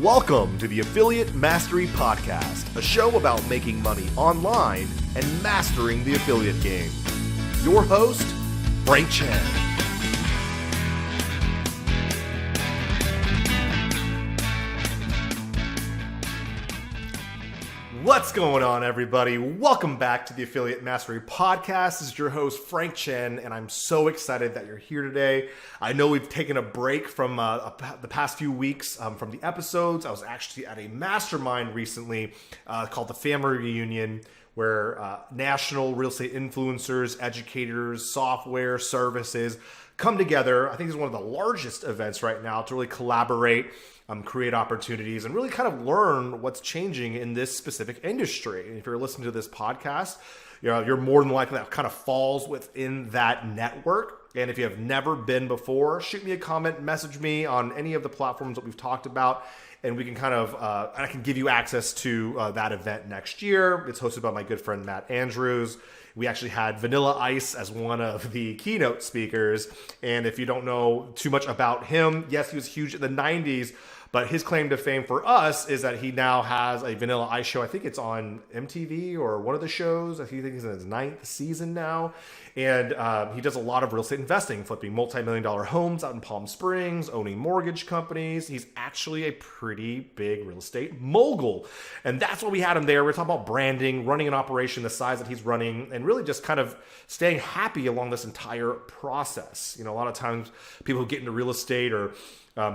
Welcome to the Affiliate Mastery Podcast, a show about making money online and mastering the affiliate game. Your host, Frank Chen. What's going on, everybody? Welcome back to the Affiliate Mastery Podcast. This is your host, Frank Chen, and I'm so excited that you're here today. I know we've taken a break from the past few weeks from the episodes. I was actually at a mastermind recently called the Family Reunion, where national real estate influencers, educators, software, services come together. I think this is one of the largest events right now to really collaborate, create opportunities, and really kind of learn what's changing in this specific industry. And if you're listening to this podcast, you're more than likely that kind of falls within that network. And if you have never been before, shoot me a comment, message me on any of the platforms that we've talked about, and we can kind of, I can give you access to that event next year. It's hosted by my good friend, Matt Andrews. We actually had Vanilla Ice as one of the keynote speakers. And if you don't know too much about him, yes, he was huge in the 90s, but his claim to fame for us is that he now has a Vanilla Ice show. I think it's on MTV or one of the shows. I think he's in his 9th season now. And he does a lot of real estate investing, flipping multi-million-dollar homes out in Palm Springs, owning mortgage companies. He's actually a pretty big real estate mogul. And that's what we had him there. We're talking about branding, running an operation the size that he's running, and really just kind of staying happy along this entire process. A lot of times people who get into real estate or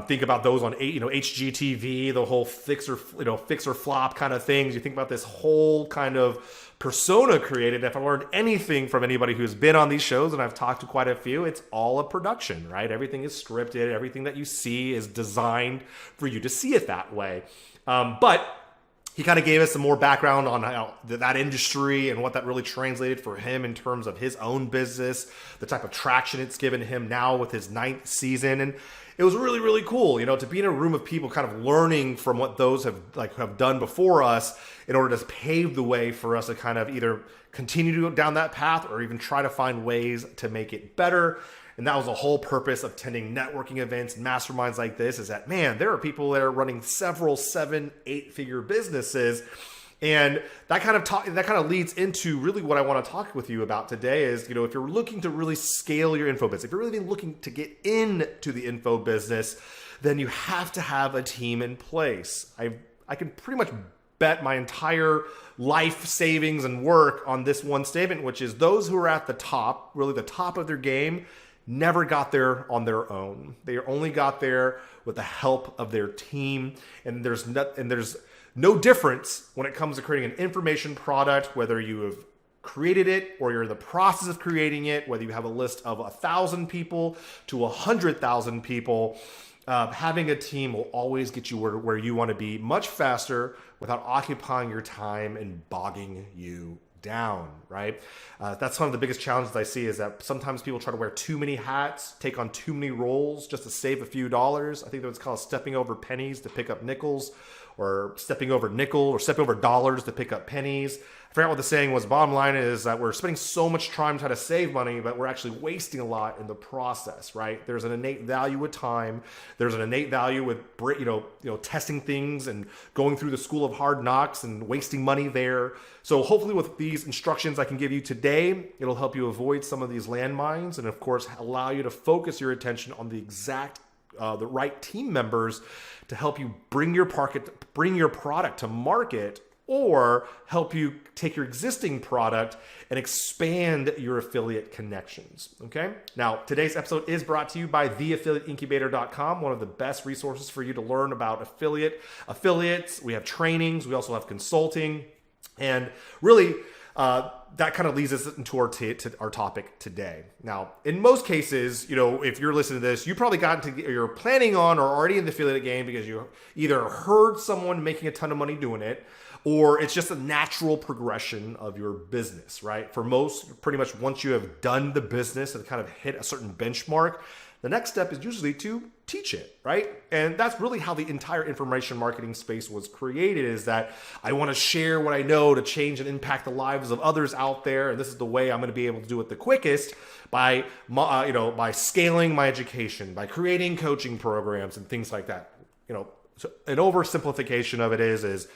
think about those on HGTV, the whole fix or flop kind of things. You think about this whole kind of persona created. If I learned anything from anybody who's been on these shows, and I've talked to quite a few, it's all a production, right? Everything is scripted. Everything that you see is designed for you to see it that way. But he kind of gave us some more background on how that industry and what that really translated for him in terms of his own business, the type of traction it's given him now with his 9th season. And it was really, really cool, to be in a room of people kind of learning from what those have done before us in order to pave the way for us to kind of either continue to go down that path or even try to find ways to make it better. And that was the whole purpose of attending networking events and masterminds like this, is that, man, there are people that are running several 7, 8-figure businesses. And that kind of leads into really what I want to talk with you about today is, if you're looking to really scale your info business, if you're really looking to get into the info business, then you have to have a team in place. I can pretty much bet my entire life savings and work on this one statement, which is those who are at the top, really the top of their game, never got there on their own. They only got there with the help of their team. And there's no difference when it comes to creating an information product, whether you have created it or you're in the process of creating it, whether you have a list of 1,000 people to 100,000 people. Having a team will always get you where you want to be much faster without occupying your time and bogging you down, right? That's one of the biggest challenges I see, is that sometimes people try to wear too many hats, take on too many roles just to save a few dollars. I think that's called stepping over pennies to pick up nickels, or stepping over dollars to pick up pennies. I forgot what the saying was. Bottom line is that we're spending so much time trying to save money, but we're actually wasting a lot in the process, right? There's an innate value with time. There's an innate value with testing things and going through the school of hard knocks and wasting money there. So hopefully with these instructions I can give you today, it'll help you avoid some of these landmines and of course allow you to focus your attention on the right team members to help you bring your product to market, or help you take your existing product and expand your affiliate connections, okay? Now, today's episode is brought to you by theaffiliateincubator.com, one of the best resources for you to learn about affiliates. We have trainings, we also have consulting, and really, that kind of leads us into our topic today. Now, in most cases, if you're listening to this, you probably you're planning on or already in the affiliate game because you either heard someone making a ton of money doing it, or it's just a natural progression of your business, right? For most, pretty much once you have done the business and kind of hit a certain benchmark, the next step is usually to teach it, right? And that's really how the entire information marketing space was created, is that I want to share what I know to change and impact the lives of others out there. And this is the way I'm going to be able to do it the quickest by scaling my education, by creating coaching programs and things like that. So an oversimplification of it is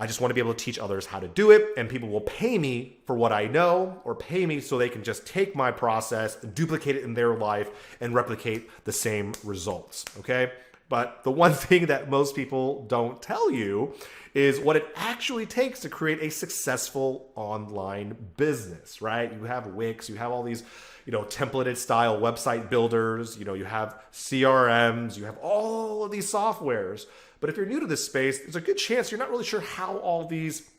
I just want to be able to teach others how to do it, and people will pay me for what I know, or pay me so they can just take my process, duplicate it in their life, and replicate the same results, okay? But the one thing that most people don't tell you is what it actually takes to create a successful online business, right? You have Wix, you have all these, templated style website builders, you have CRMs, you have all of these softwares. But if you're new to this space, there's a good chance you're not really sure how all these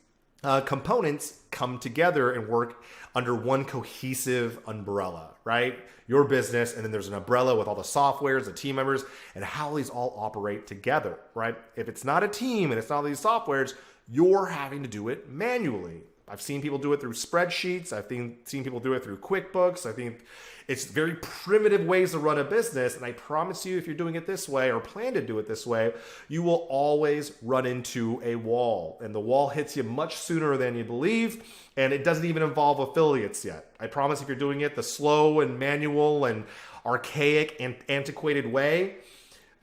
components come together and work under one cohesive umbrella, right? Your business, and then there's an umbrella with all the softwares, the team members, and how these all operate together, right? If it's not a team and it's not these softwares, you're having to do it manually. I've seen people do it through spreadsheets. I've seen people do it through QuickBooks. I think it's very primitive ways to run a business. And I promise you, if you're doing it this way or plan to do it this way, you will always run into a wall. And the wall hits you much sooner than you believe. And it doesn't even involve affiliates yet. I promise if you're doing it the slow and manual and archaic and antiquated way,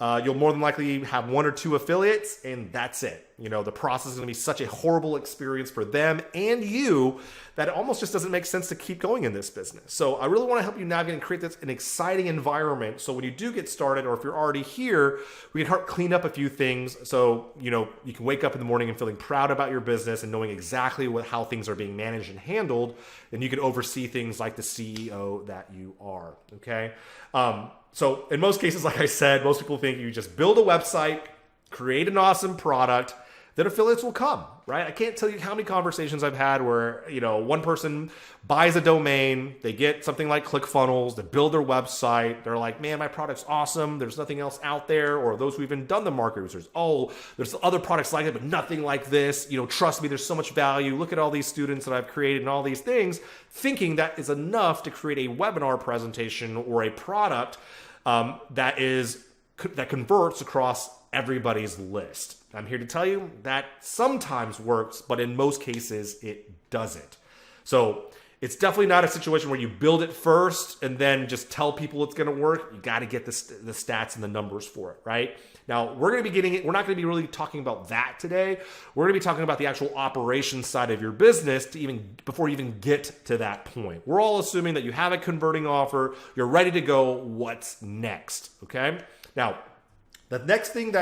you'll more than likely have one or two affiliates, and that's it. The process is going to be such a horrible experience for them and you that it almost just doesn't make sense to keep going in this business. So I really want to help you navigate and create an exciting environment. So when you do get started, or if you're already here, we can help clean up a few things. So, you can wake up in the morning and feeling proud about your business and knowing exactly how things are being managed and handled. And you can oversee things like the CEO that you are. Okay. So in most cases, like I said, most people think you just build a website, create an awesome product, then affiliates will come, right? I can't tell you how many conversations I've had where, one person buys a domain, they get something like ClickFunnels, they build their website, they're like, man, my product's awesome, there's nothing else out there, or those who even done the market research, there's other products like it, but nothing like this, trust me, there's so much value, look at all these students that I've created and all these things, thinking that is enough to create a webinar presentation or a product that converts across everybody's list. I'm here to tell you that sometimes works, but in most cases it doesn't. So it's definitely not a situation where you build it first and then just tell people it's going to work. You got to get the stats and the numbers for it, right? Now, we're not going to be really talking about that today. We're going to be talking about the actual operations side of your business before you even get to that point. We're all assuming that you have a converting offer, you're ready to go. What's next? Okay. Now, the next thing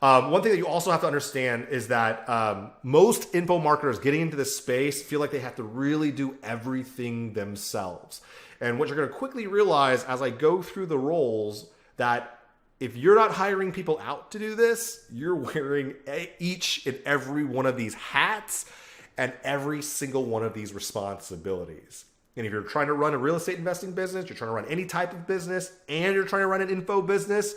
one thing that you also have to understand is that most info marketers getting into this space feel like they have to really do everything themselves. And what you're going to quickly realize as I go through the roles, that if you're not hiring people out to do this, you're wearing each and every one of these hats and every single one of these responsibilities. And if you're trying to run a real estate investing business, you're trying to run any type of business, and you're trying to run an info business,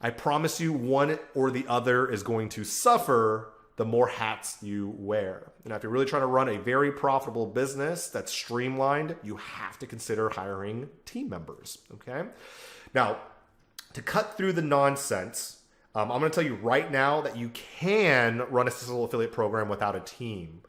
I promise you one or the other is going to suffer the more hats you wear. And if you're really trying to run a very profitable business that's streamlined, you have to consider hiring team members, okay? Now, to cut through the nonsense, I'm going to tell you right now that you can run a successful affiliate program without a team,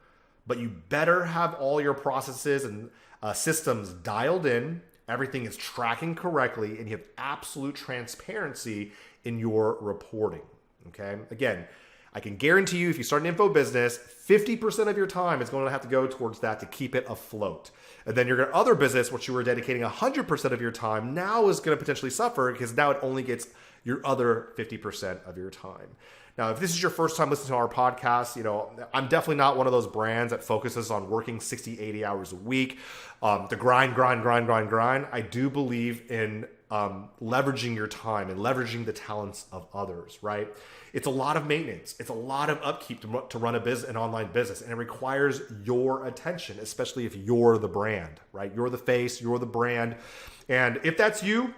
but you better have all your processes and systems dialed in, everything is tracking correctly, and you have absolute transparency in your reporting, okay? Again, I can guarantee you if you start an info business, 50% of your time is going to have to go towards that to keep it afloat. And then your other business, which you were dedicating 100% of your time, now is going to potentially suffer because now it only gets your other 50% of your time. Now, if this is your first time listening to our podcast, I'm definitely not one of those brands that focuses on working 60, 80 hours a week, the grind. I do believe in leveraging your time and leveraging the talents of others, right? It's a lot of maintenance. It's a lot of upkeep to run an online business, and it requires your attention, especially if you're the brand, right? You're the face, you're the brand. And if that's you,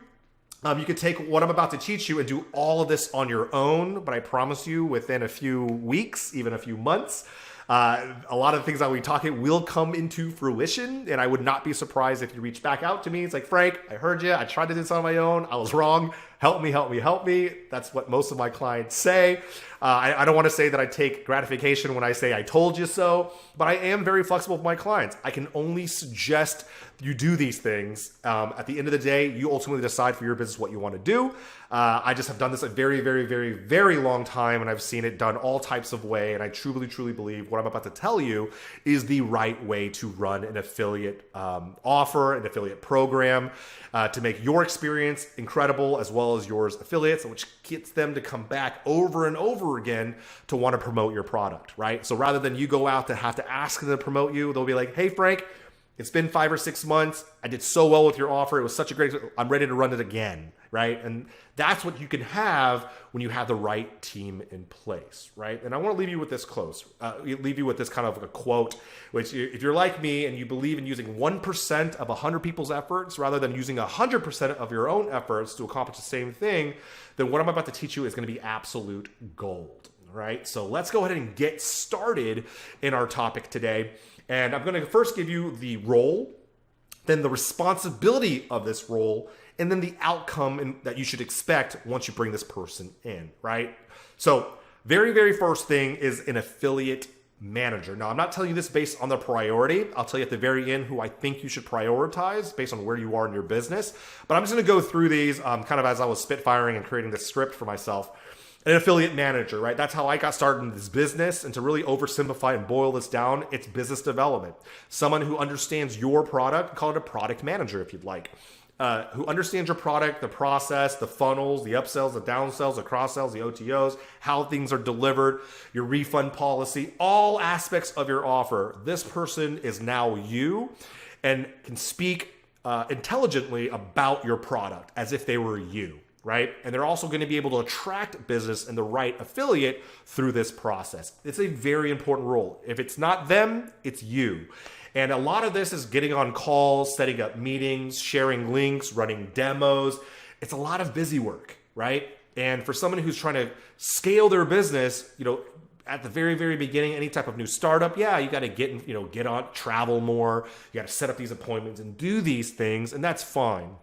you can take what I'm about to teach you and do all of this on your own, but I promise you within a few weeks, even a few months, a lot of the things that we talk about will come into fruition, and I would not be surprised if you reach back out to me. It's like, Frank, I heard you. I tried to do this on my own. I was wrong. help me, help me, help me. That's what most of my clients say. I don't want to say that I take gratification when I say I told you so, but I am very flexible with my clients. I can only suggest you do these things. At the end of the day, you ultimately decide for your business what you want to do. I just have done this a very, very, very, very long time, and I've seen it done all types of way. And I truly, truly believe what I'm about to tell you is the right way to run an affiliate offer, an affiliate program, to make your experience incredible as well as yours affiliates, which gets them to come back over and over again to want to promote your product, right? So rather than you go out to have to ask them to promote you, they'll be like, hey, Frank, it's been 5 or 6 months. I did so well with your offer. It was such a great, I'm ready to run it again, right? And that's what you can have when you have the right team in place, right? And I want to leave you with this leave you with this kind of a quote, which if you're like me and you believe in using 1% of 100 people's efforts rather than using 100% of your own efforts to accomplish the same thing, then what I'm about to teach you is going to be absolute gold, right? So let's go ahead and get started in our topic today. And I'm going to first give you the role, then the responsibility of this role, and then the outcome that you should expect once you bring this person in, right? So very, very first thing is an affiliate manager. Now, I'm not telling you this based on the priority. I'll tell you at the very end who I think you should prioritize based on where you are in your business. But I'm just going to go through these kind of as I was spitfiring and creating this script for myself. An affiliate manager, right? That's how I got started in this business. And to really oversimplify and boil this down, it's business development. Someone who understands your product, call it a product manager if you'd like, who understands your product, the process, the funnels, the upsells, the downsells, the cross-sells, the OTOs, how things are delivered, your refund policy, all aspects of your offer. This person is now you and can speak intelligently about your product as if they were you. Right? And they're also going to be able to attract business and the right affiliate through this process. It's a very important role. If it's not them, it's you. And a lot of this is getting on calls, setting up meetings, sharing links, running demos. It's a lot of busy work, right? And for someone who's trying to scale their business, at the very, very beginning, any type of new startup, yeah, you got to get on, travel more. You got to set up these appointments and do these things, and that's fine.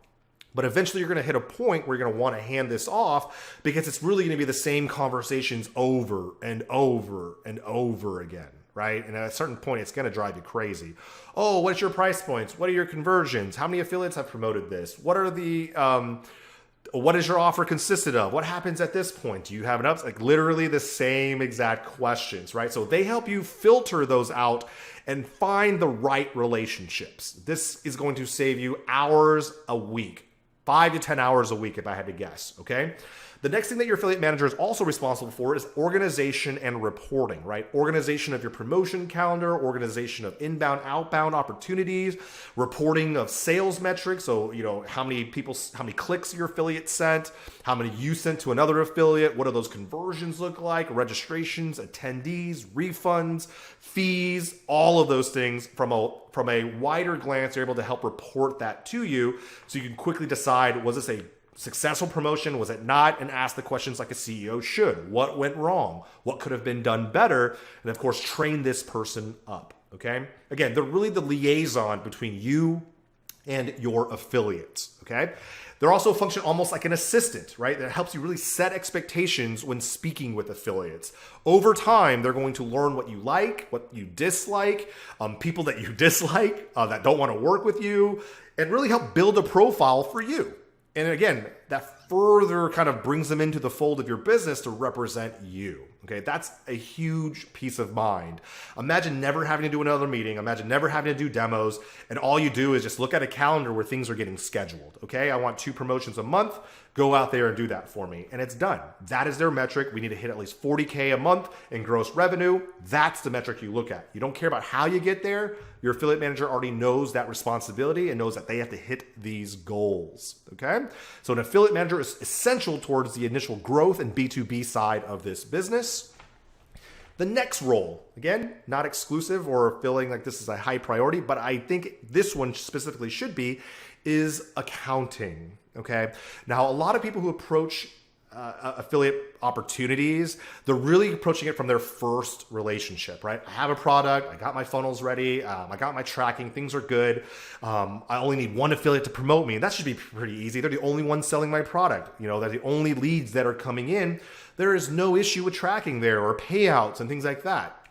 But eventually you're going to hit a point where you're going to want to hand this off because it's really going to be the same conversations over and over and over again, right? And at a certain point, it's going to drive you crazy. Oh, what's your price points? What are your conversions? How many affiliates have promoted this? What is your offer consisted of? What happens at this point? Do you have an ups? Like literally the same exact questions, right? So they help you filter those out and find the right relationships. This is going to save you hours a week. 5 to 10 hours a week if I had to guess, okay? The next thing that your affiliate manager is also responsible for is organization and reporting, right? Organization of your promotion calendar, organization of inbound, outbound opportunities, reporting of sales metrics. So, how many clicks your affiliate sent, how many you sent to another affiliate, what do those conversions look like, registrations, attendees, refunds, fees, all of those things from a wider glance. You're able to help report that to you so you can quickly decide, was this a successful promotion? Was it not? And ask the questions like a CEO should. What went wrong? What could have been done better? And of course, train this person up, okay? Again, they're really the liaison between you and your affiliates, okay? They're also function almost like an assistant, right? That helps you really set expectations when speaking with affiliates. Over time, they're going to learn what you like, what you dislike, people that you dislike, that don't want to work with you, and really help build a profile for you. And again, that further kind of brings them into the fold of your business to represent you. Okay, that's a huge peace of mind. Imagine never having to do another meeting. Imagine never having to do demos. And all you do is just look at a calendar where things are getting scheduled. Okay, I want 2 promotions a month. Go out there and do that for me. And it's done. That is their metric. We need to hit at least $40K a month in gross revenue. That's the metric you look at. You don't care about how you get there. Your affiliate manager already knows that responsibility and knows that they have to hit these goals. Okay, so an affiliate manager is essential towards the initial growth and B2B side of this business. The next role, again, not exclusive or feeling like this is a high priority, but I think this one specifically should be, is accounting, okay? Now, a lot of people who approach affiliate opportunities, they're really approaching it from their first relationship, right? I have a product, I got my funnels ready, I got my tracking, things are good. I only need one affiliate to promote me. That should be pretty easy. They're the only ones selling my product. They're the only leads that are coming in. There is no issue with tracking there or payouts and things like that.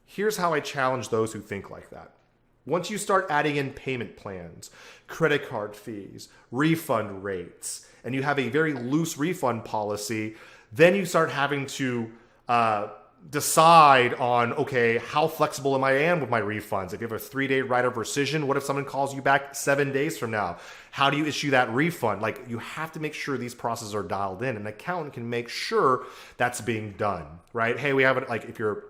Here's how I challenge those who think like that. Once you start adding in payment plans, credit card fees, refund rates, and you have a very loose refund policy, then you start having to decide on, okay, how flexible am I with my refunds? If you have a 3-day right of rescission, what if someone calls you back 7 days from now? How do you issue that refund? Like, you have to make sure these processes are dialed in. An accountant can make sure that's being done, right? Hey, we haven't, like, if your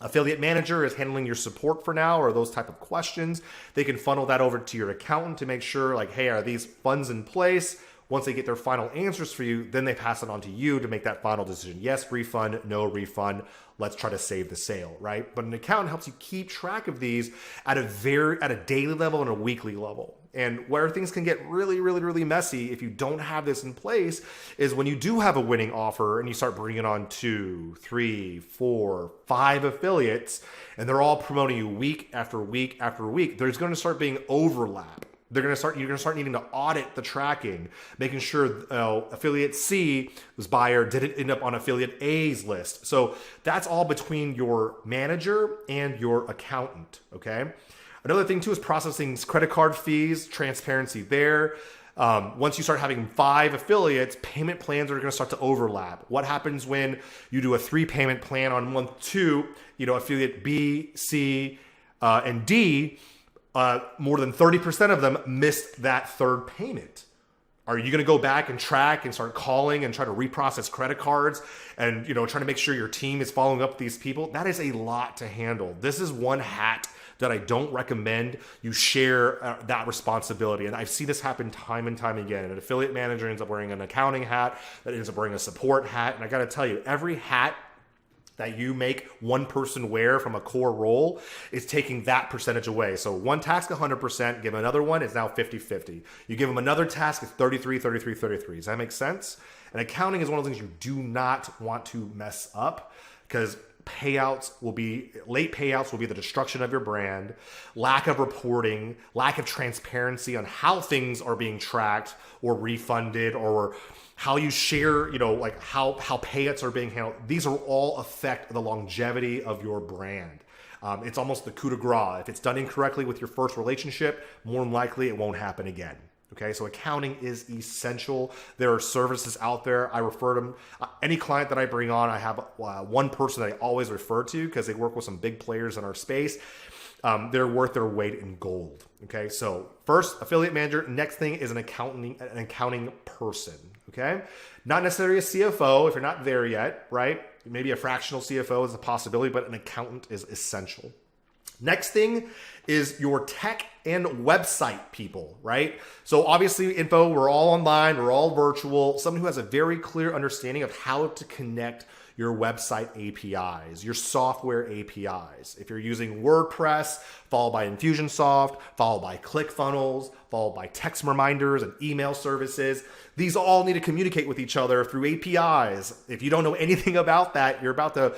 affiliate manager is handling your support for now or those type of questions, they can funnel that over to your accountant to make sure, like, hey, are these funds in place? Once they get their final answers for you, then they pass it on to you to make that final decision. Yes, refund, no refund. Let's try to save the sale, right? But an accountant helps you keep track of these at a daily level and a weekly level. And where things can get really, really, really messy if you don't have this in place is when you do have a winning offer and you start bringing on 2, 3, 4, 5 affiliates, and they're all promoting you week after week after week, there's going to start being overlap. You're going to start needing to audit the tracking, making sure affiliate C, whose buyer, didn't end up on affiliate A's list. So that's all between your manager and your accountant, okay? Another thing too is processing credit card fees, transparency there. Once you start having 5 affiliates, payment plans are going to start to overlap. What happens when you do a 3 payment plan on month 2, affiliate B, C, and D, more than 30% of them missed that 3rd payment. Are you going to go back and track and start calling and try to reprocess credit cards and, trying to make sure your team is following up with these people? That is a lot to handle. This is one hat that I don't recommend you share that responsibility. And I've seen this happen time and time again. An affiliate manager ends up wearing an accounting hat, that ends up wearing a support hat. And I got to tell you, every hat that you make one person wear from a core role is taking that percentage away. So one task 100%, give another one, it's now 50-50. You give them another task, it's 33, 33, 33. Does that make sense? And accounting is one of the things you do not want to mess up, because late payouts will be the destruction of your brand. Lack of reporting, lack of transparency on how things are being tracked or refunded, or how you share, like how payouts are being handled. These are all affect the longevity of your brand. It's almost the coup de grace. If it's done incorrectly with your first relationship, more than likely it won't happen again. Okay, so accounting is essential. There are services out there. I refer them. Any client that I bring on, I have one person that I always refer to because they work with some big players in our space. They're worth their weight in gold. Okay, so first, affiliate manager. Next thing is an accounting person. Okay, not necessarily a CFO if you're not there yet, right? Maybe a fractional CFO is a possibility, but an accountant is essential. Next thing is your tech and website people, right? So obviously info, we're all online, we're all virtual. Someone who has a very clear understanding of how to connect your website APIs, your software APIs. If you're using WordPress, followed by Infusionsoft, followed by ClickFunnels, followed by text reminders and email services, these all need to communicate with each other through APIs. If you don't know anything about that, you're about to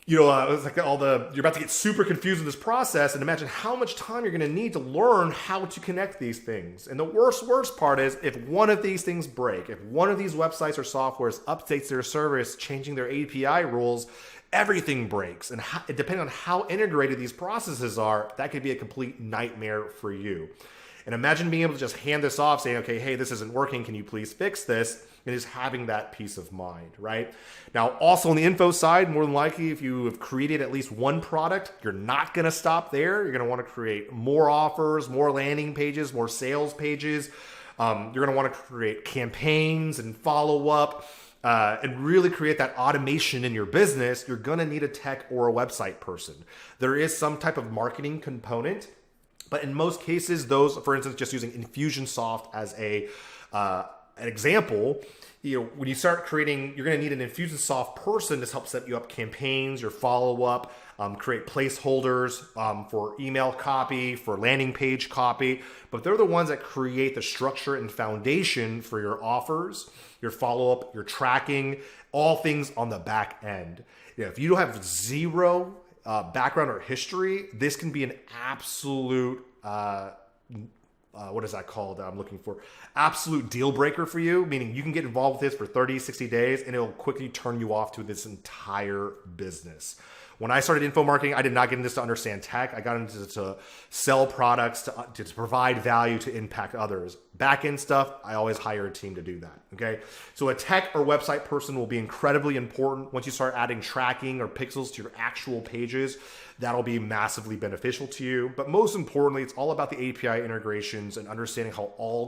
it's like you're about to get super confused in this process, and imagine how much time you're going to need to learn how to connect these things. And the worst part is if one of these things break, if one of these websites or softwares updates their service, changing their API rules, everything breaks. And depending on how integrated these processes are, that could be a complete nightmare for you. And imagine being able to just hand this off, saying, okay, hey, this isn't working. Can you please fix this? And just having that peace of mind, right? Now, also on the info side, more than likely, if you have created at least one product, you're not going to stop there. You're going to want to create more offers, more landing pages, more sales pages. You're going to want to create campaigns and follow up and really create that automation in your business. You're going to need a tech or a website person. There is some type of marketing component, but in most cases, those, for instance, just using Infusionsoft as a an example, when you start creating, you're going to need an Infusionsoft person to help set you up campaigns, your follow-up, create placeholders for email copy, for landing page copy. But they're the ones that create the structure and foundation for your offers, your follow-up, your tracking, all things on the back end. If you don't have zero background or history, this can be an absolute what is that called? I'm looking for absolute deal breaker for you, meaning you can get involved with this for 30, 60 days and it'll quickly turn you off to this entire business. When I started info marketing, I did not get into this to understand tech. I got into this to sell products, to provide value, to impact others. Back-end stuff, I always hire a team to do that, okay? So a tech or website person will be incredibly important. Once you start adding tracking or pixels to your actual pages, that'll be massively beneficial to you. But most importantly, it's all about the API integrations and understanding how all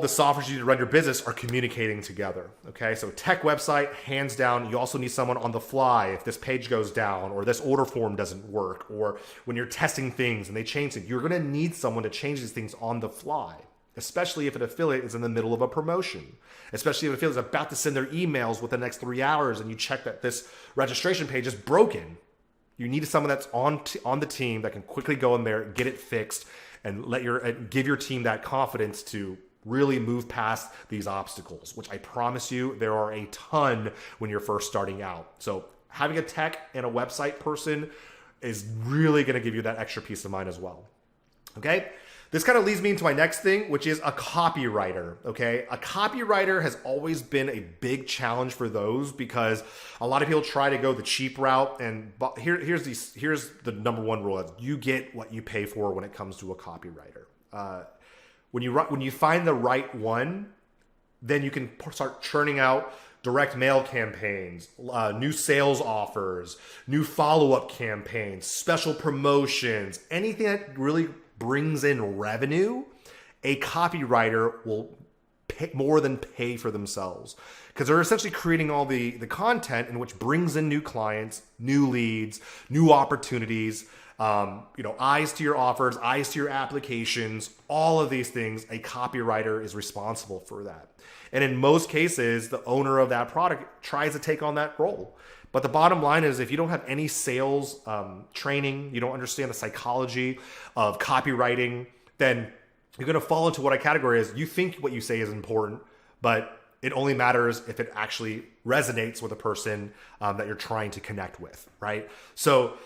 the software you need to run your business are communicating together, okay? So tech website, hands down. You also need someone on the fly if this page goes down or this order form doesn't work, or when you're testing things and they change it, you're gonna need someone to change these things on the fly, especially if an affiliate is in the middle of a promotion, especially if an affiliate is about to send their emails within the next 3 hours and you check that this registration page is broken. You need someone that's on the team that can quickly go in there, get it fixed, and give your team that confidence to really move past these obstacles, which I promise you there are a ton when you're first starting out. So having a tech and a website person is really going to give you that extra peace of mind as well. Okay. This kind of leads me into my next thing, which is a copywriter. Okay. A copywriter has always been a big challenge for those because a lot of people try to go the cheap route. And here's the number one rule: you get what you pay for when it comes to a copywriter. When you find the right one, then you can start churning out direct mail campaigns, new sales offers, new follow-up campaigns, special promotions, anything that really brings in revenue. A copywriter will more than pay for themselves because they're essentially creating all the content in which brings in new clients, new leads, new opportunities. Eyes to your offers, eyes to your applications, all of these things, a copywriter is responsible for that. And in most cases, the owner of that product tries to take on that role. But the bottom line is if you don't have any sales training, you don't understand the psychology of copywriting, then you're going to fall into what I category is you think what you say is important, but it only matters if it actually resonates with a person that you're trying to connect with, right? So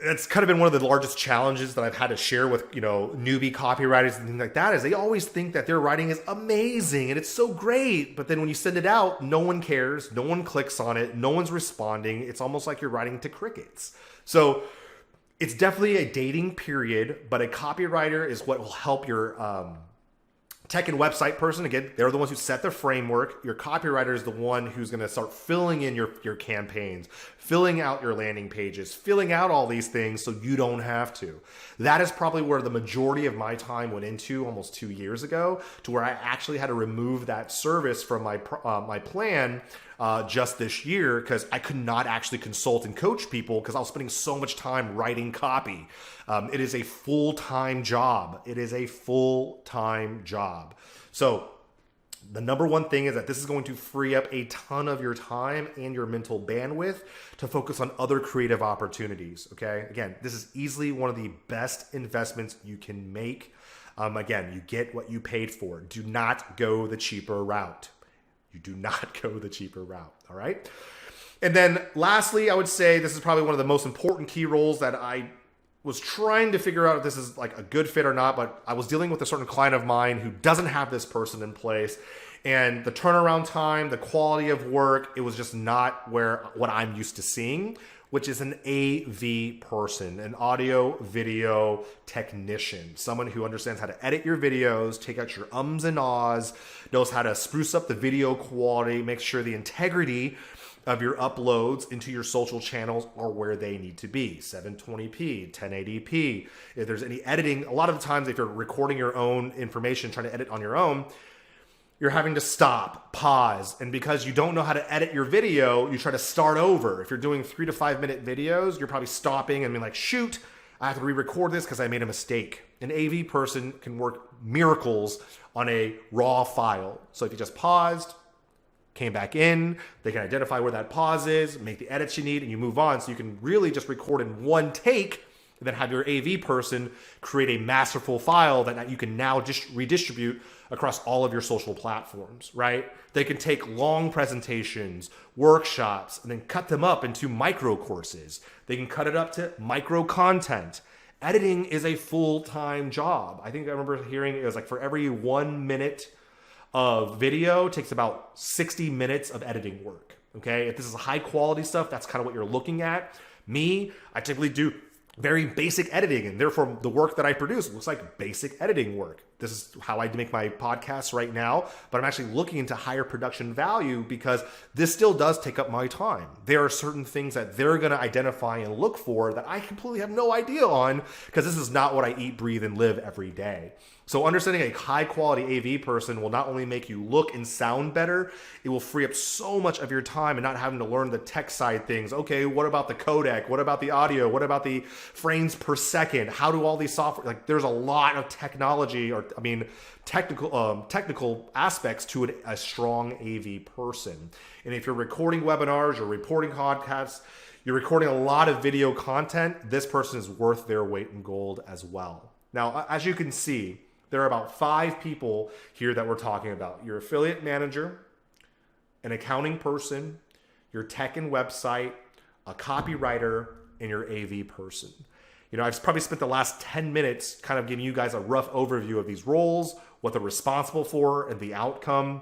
that's kind of been one of the largest challenges that I've had to share with, newbie copywriters and things like that, is they always think that their writing is amazing and it's so great. But then when you send it out, no one cares. No one clicks on it. No one's responding. It's almost like you're writing to crickets. So it's definitely a dating period, but a copywriter is what will help your tech and website person. Again, they're the ones who set the framework. Your copywriter is the one who's going to start filling in your campaigns, filling out your landing pages, filling out all these things so you don't have to. That is probably where the majority of my time went into almost 2 years ago, to where I actually had to remove that service from my plan just this year because I could not actually consult and coach people because I was spending so much time writing copy. It is a full-time job. It is a full-time job. So the number one thing is that this is going to free up a ton of your time and your mental bandwidth to focus on other creative opportunities. Okay. Again, this is easily one of the best investments you can make. Again, you get what you paid for. Do not go the cheaper route. You do not go the cheaper route. All right. And then lastly, I would say this is probably one of the most important key roles that I was trying to figure out if this is like a good fit or not, but I was dealing with a certain client of mine who doesn't have this person in place, and the turnaround time, the quality of work, it was just not what I'm used to seeing, which is an AV person, an audio video technician, someone who understands how to edit your videos, take out your ums and ahs, knows how to spruce up the video quality, make sure the integrity of your uploads into your social channels are where they need to be. 720p, 1080p. If there's any editing, a lot of the times if you're recording your own information, trying to edit on your own, you're having to stop, pause. And because you don't know how to edit your video, you try to start over. If you're doing 3 to 5 minute videos, you're probably stopping and being like, shoot, I have to re-record this because I made a mistake. An AV person can work miracles on a raw file. So if you just paused, came back in, they can identify where that pause is, make the edits you need, and you move on. So you can really just record in one take and then have your AV person create a masterful file that you can now just redistribute across all of your social platforms, right? They can take long presentations, workshops, and then cut them up into micro courses. They can cut it up to micro content. Editing is a full-time job. I think I remember hearing it was like for every 1 minute of video, it takes about 60 minutes of editing work, okay? If this is high quality stuff, that's kind of what you're looking at. Me, I typically do very basic editing, and therefore the work that I produce looks like basic editing work. This is how I make my podcasts right now, but I'm actually looking into higher production value because this still does take up my time. There are certain things that they're going to identify and look for that I completely have no idea on because this is not what I eat, breathe, and live every day. So understanding a high quality AV person will not only make you look and sound better, it will free up so much of your time and not having to learn the tech side things. Okay, what about the codec? What about the audio? What about the frames per second? How do all these software, like there's a lot of technology technical aspects to a strong AV person. And if you're recording webinars, you're reporting podcasts, you're recording a lot of video content, this person is worth their weight in gold as well. Now, as you can see, there are about 5 people here that we're talking about. Your affiliate manager, an accounting person, your tech and website, a copywriter, and your AV person. You know, I've probably spent the last 10 minutes kind of giving you guys a rough overview of these roles, what they're responsible for, and the outcome.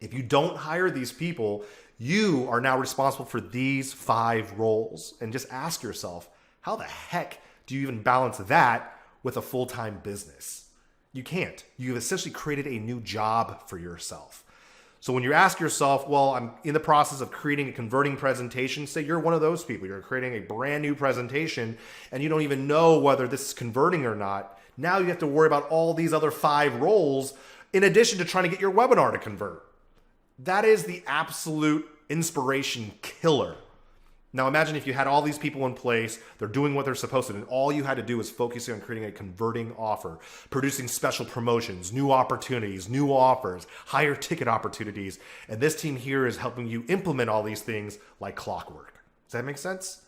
If you don't hire these people, you are now responsible for these 5 roles. And just ask yourself, how the heck do you even balance that with a full-time business? You can't. You've essentially created a new job for yourself. So when you ask yourself, well, I'm in the process of creating a converting presentation, say you're one of those people, you're creating a brand new presentation and you don't even know whether this is converting or not. Now you have to worry about all these other 5 roles in addition to trying to get your webinar to convert. That is the absolute inspiration killer. Now imagine if you had all these people in place, they're doing what they're supposed to do, and all you had to do was focusing on creating a converting offer, producing special promotions, new opportunities, new offers, higher ticket opportunities, and this team here is helping you implement all these things like clockwork. Does that make sense?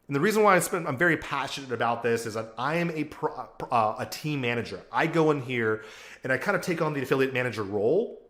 And the reason why I'm very passionate about this is that I am a team manager. I go in here and I kind of take on the affiliate manager role,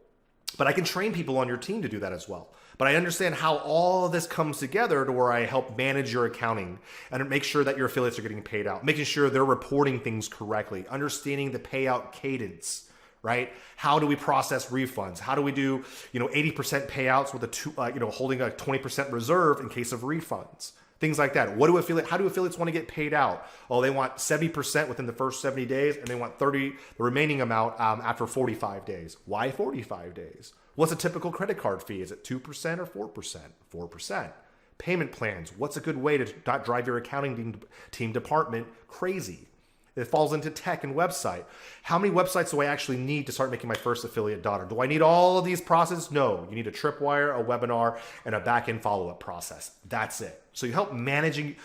but I can train people on your team to do that as well. But I understand how all of this comes together to where I help manage your accounting and make sure that your affiliates are getting paid out, making sure they're reporting things correctly, understanding the payout cadence, right? How do we process refunds? How do we do, 80% payouts with holding a 20% reserve in case of refunds? Things like that. How do affiliates want to get paid out? Oh, they want 70% within the first 70 days and they want the remaining amount after 45 days. Why 45 days? What's a typical credit card fee? Is it 2% or 4%? 4%. Payment plans. What's a good way to not drive your accounting team department crazy? It falls into tech and website. How many websites do I actually need to start making my first affiliate dollar? Do I need all of these processes? No. You need a tripwire, a webinar, and a back-end follow-up process. That's it. So you help managing.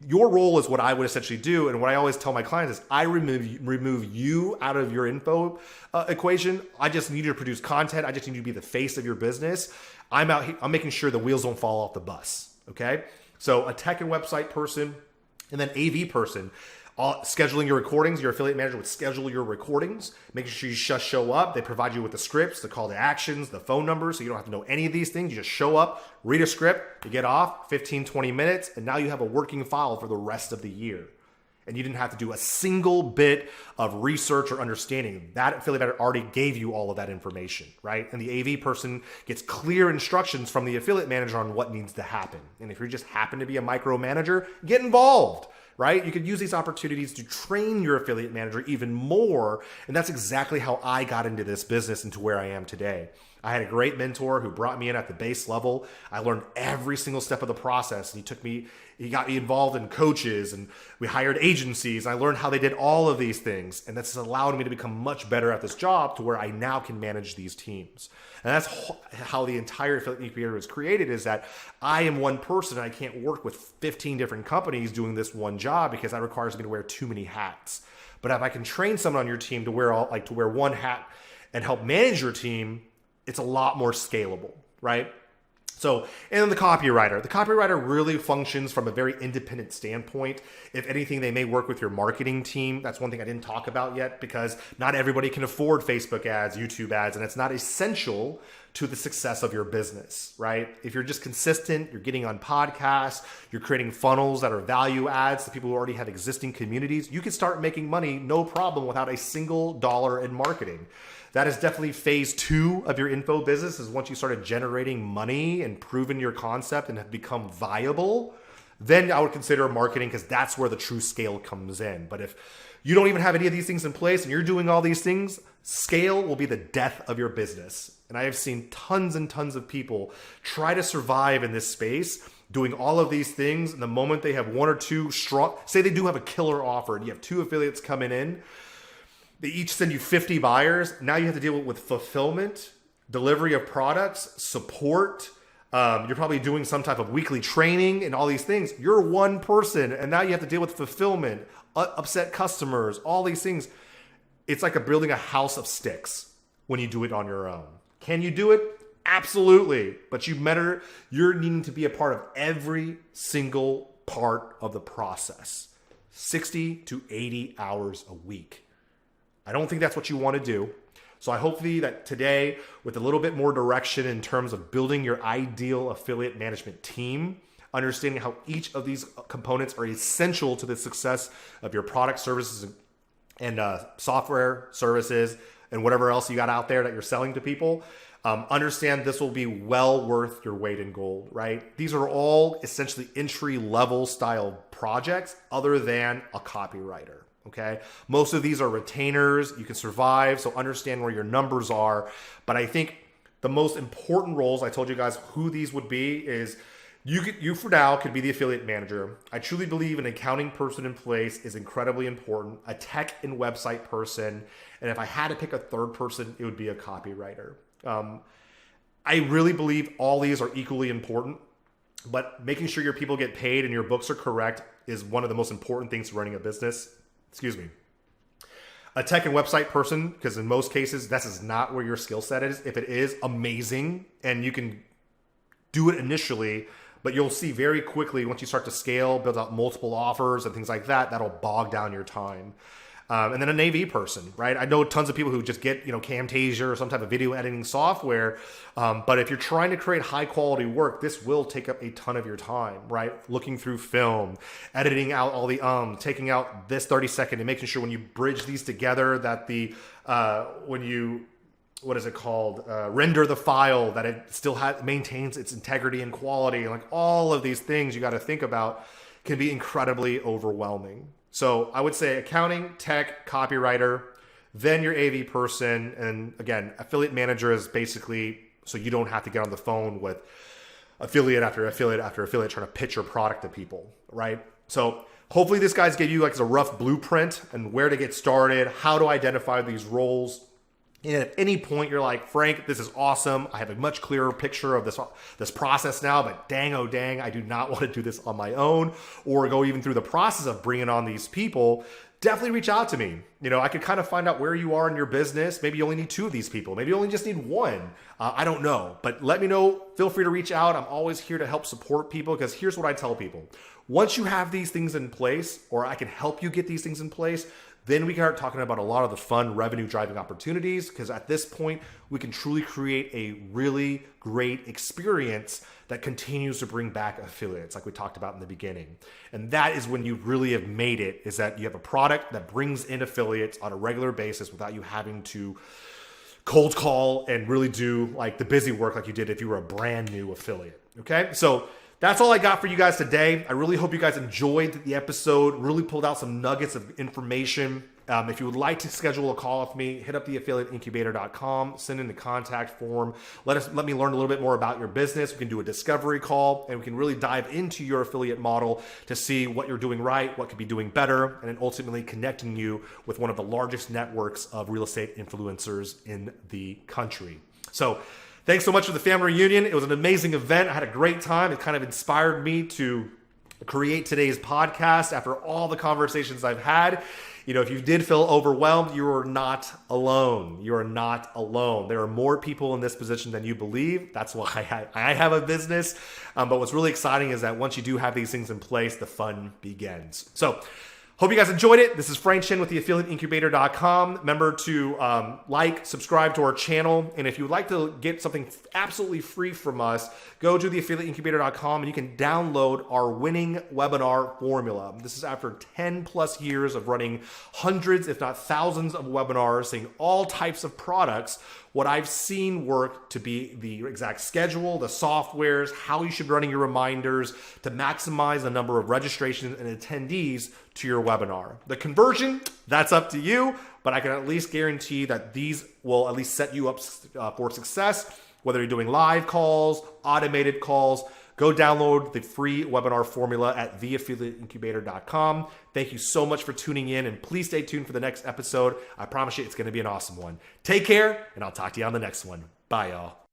Your role is what I would essentially do. And what I always tell my clients is I remove you out of your info equation. I just need you to produce content. I just need you to be the face of your business. I'm out here. I'm making sure the wheels don't fall off the bus. Okay. So a tech and website person and then AV person. Scheduling your recordings, your affiliate manager would schedule your recordings, making sure you just show up. They provide you with the scripts, the call to actions, the phone numbers, so you don't have to know any of these things. You just show up, read a script, you get off, 15, 20 minutes, and now you have a working file for the rest of the year. And you didn't have to do a single bit of research or understanding. That affiliate manager already gave you all of that information, right? And the AV person gets clear instructions from the affiliate manager on what needs to happen. And if you just happen to be a micromanager, get involved. Right? You could use these opportunities to train your affiliate manager even more. And that's exactly how I got into this business and to where I am today. I had a great mentor who brought me in at the base level. I learned every single step of the process. And he got me involved in coaches, and we hired agencies. I learned how they did all of these things. And that's allowed me to become much better at this job to where I now can manage these teams. And that's how the entire affiliate incubator was created, is that I am one person and I can't work with 15 different companies doing this one job because that requires me to wear too many hats. But if I can train someone on your team to wear one hat and help manage your team, it's a lot more scalable, right? So, and then the copywriter. The copywriter really functions from a very independent standpoint. If anything, they may work with your marketing team. That's one thing I didn't talk about yet, because not everybody can afford Facebook ads, YouTube ads, and it's not essential to the success of your business, right? If you're just consistent, you're getting on podcasts, you're creating funnels that are value adds to people who already have existing communities, you can start making money, no problem, without a single dollar in marketing. That is definitely phase 2 of your info business, is once you started generating money and proven your concept and have become viable, then I would consider marketing, because that's where the true scale comes in. But if you don't even have any of these things in place and you're doing all these things, scale will be the death of your business. And I have seen tons and tons of people try to survive in this space doing all of these things. And the moment they have one or two strong, say they do have a killer offer and you have 2 affiliates coming in, they each send you 50 buyers. Now you have to deal with fulfillment, delivery of products, support. You're probably doing some type of weekly training and all these things. You're one person, and now you have to deal with fulfillment, upset customers, all these things. It's like building a house of sticks when you do it on your own. Can you do it? Absolutely. But you're needing to be a part of every single part of the process. 60 to 80 hours a week. I don't think that's what you want to do. So I hope that today, with a little bit more direction in terms of building your ideal affiliate management team, understanding how each of these components are essential to the success of your product, services, and software services, and whatever else you got out there that you're selling to people, understand this will be well worth your weight in gold, right? These are all essentially entry-level style projects other than a copywriter. Okay. Most of these are retainers. You can survive. So understand where your numbers are. But I think the most important roles, I told you guys who these would be, is you for now could be the affiliate manager. I truly believe an accounting person in place is incredibly important, a tech and website person. And if I had to pick a third person, it would be a copywriter. I really believe all these are equally important, but making sure your people get paid and your books are correct is one of the most important things to running a business. A tech and website person, because in most cases, this is not where your skill set is. If it is, amazing, and you can do it initially, but you'll see very quickly once you start to scale, build out multiple offers and things like that, that'll bog down your time. And then an AV person, right? I know tons of people who just get, Camtasia or some type of video editing software. But if you're trying to create high quality work, this will take up a ton of your time, right? Looking through film, editing out all the taking out this 30-second and making sure when you bridge these together that render the file, that it still maintains its integrity and quality. Like all of these things you got to think about can be incredibly overwhelming. So I would say accounting, tech, copywriter, then your AV person. And again, affiliate manager is basically so you don't have to get on the phone with affiliate after affiliate after affiliate trying to pitch your product to people, right? So hopefully this guys gave you a rough blueprint and where to get started, how to identify these roles. And at any point you're like, Frank, this is awesome. I have a much clearer picture of this process now, but dang, oh dang, I do not want to do this on my own or go even through the process of bringing on these people. Definitely reach out to me. I could kind of find out where you are in your business. Maybe you only need 2 of these people. Maybe you only just need 1. I don't know, but let me know. Feel free to reach out. I'm always here to help support people, because here's what I tell people. Once you have these things in place, or I can help you get these things in place, then we can start talking about a lot of the fun revenue driving opportunities, because at this point, we can truly create a really great experience that continues to bring back affiliates like we talked about in the beginning. And that is when you really have made it, is that you have a product that brings in affiliates on a regular basis without you having to cold call and really do the busy work like you did if you were a brand new affiliate. Okay, so that's all I got for you guys today. I really hope you guys enjoyed the episode, really pulled out some nuggets of information. If you would like to schedule a call with me, hit up theaffiliateincubator.com, send in the contact form. Let me learn a little bit more about your business. We can do a discovery call, and we can really dive into your affiliate model to see what you're doing right, what could be doing better, and then ultimately connecting you with one of the largest networks of real estate influencers in the country. So thanks so much for the family reunion. It was an amazing event. I had a great time. It kind of inspired me to create today's podcast after all the conversations I've had. If you did feel overwhelmed, you are not alone. You are not alone. There are more people in this position than you believe. That's why I have a business. But what's really exciting is that once you do have these things in place, the fun begins. So hope you guys enjoyed it. This is Frank Chen with theaffiliateincubator.com. Remember to subscribe to our channel. And if you would like to get something absolutely free from us, go to theaffiliateincubator.com and you can download our winning webinar formula. This is after 10 plus years of running hundreds, if not thousands of webinars, seeing all types of products. What I've seen work to be the exact schedule, the softwares, how you should be running your reminders to maximize the number of registrations and attendees to your webinar. The conversion, that's up to you, but I can at least guarantee that these will at least set you up for success, whether you're doing live calls, automated calls. Go download the free webinar formula at theaffiliateincubator.com. Thank you so much for tuning in, and please stay tuned for the next episode. I promise you it's going to be an awesome one. Take care, and I'll talk to you on the next one. Bye, y'all.